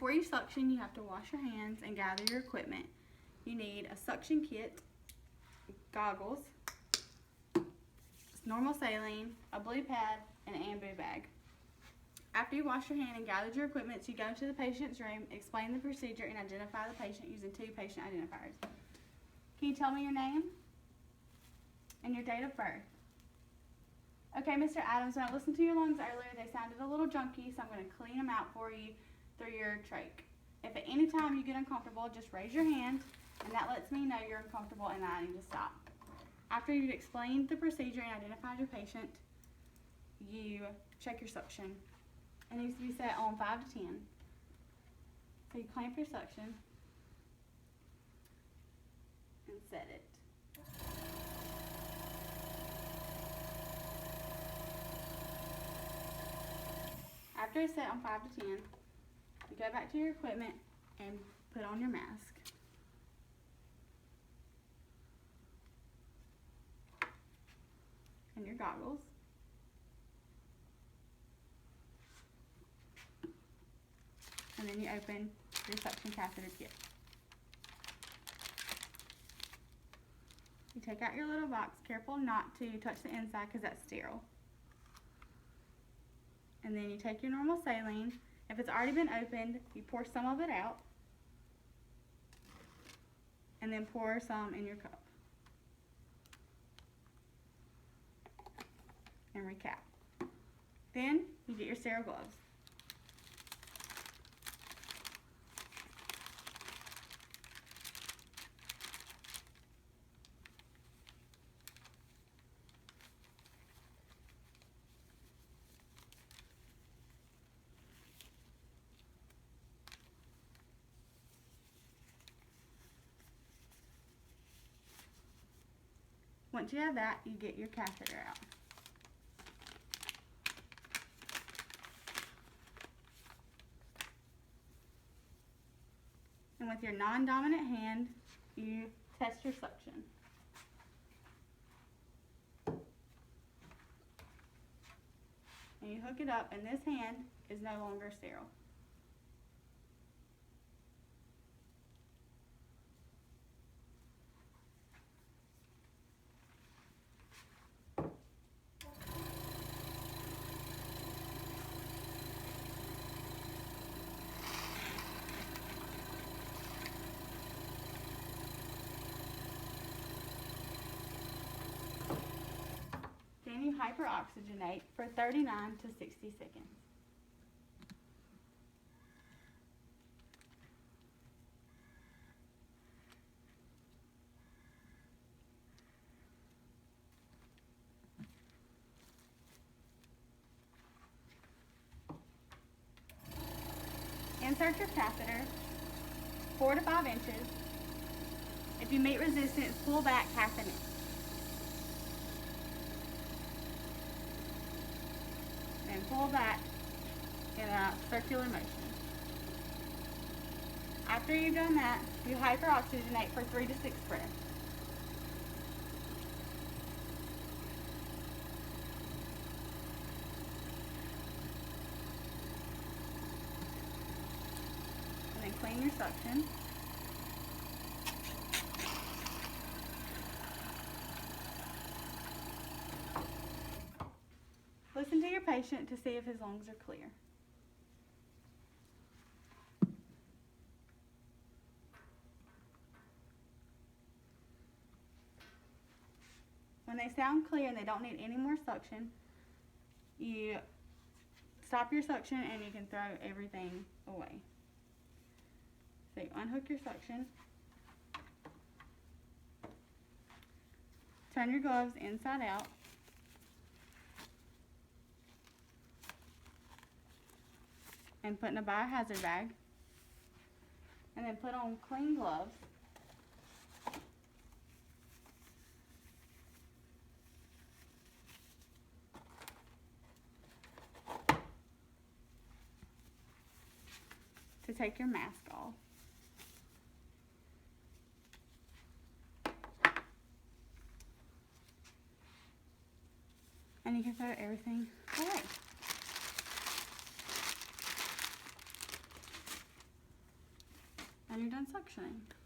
Before you suction, you have to wash your hands and gather your equipment. You need a suction kit, goggles, normal saline, a blue pad, and an ambu bag. After you wash your hand and gathered your equipment, you go into the patient's room, explain the procedure, and identify the patient using 2 patient identifiers. Can you tell me your name and your date of birth? Okay, Mr. Adams, when I listened to your lungs earlier, they sounded a little junky, so I'm going to clean them out for you through your trach. If at any time you get uncomfortable, just raise your hand, and that lets me know you're uncomfortable and that I need to stop. After you've explained the procedure and identified your patient, you check your suction. It needs to be set on 5 to 10. So you clamp your suction and set it. After it's set on 5 to 10, you go back to your equipment and put on your mask. And your goggles. And then you open your suction catheter kit. You take out your little box, careful not to touch the inside because that's sterile. And then you take your normal saline. If it's already been opened, you pour some of it out. And then pour some in your cup. And recap. Then you get your sterile gloves. Once you have that, you get your catheter out. And with your non-dominant hand, you test your suction. And you hook it up, and this hand is no longer sterile. Then you hyperoxygenate for 39 to 60 seconds. Insert your catheter 4 to 5 inches. If you meet resistance, pull back half an inch. And pull back in a circular motion. After you've done that, you hyperoxygenate for 3 to 6 breaths. And then clean your suction. Listen to your patient to see if his lungs are clear. When they sound clear and they don't need any more suction, you stop your suction and you can throw everything away. So you unhook your suction, turn your gloves inside out, and put in a biohazard bag, and then put on clean gloves. To take your mask off. And you can throw everything away. And you're done suctioning.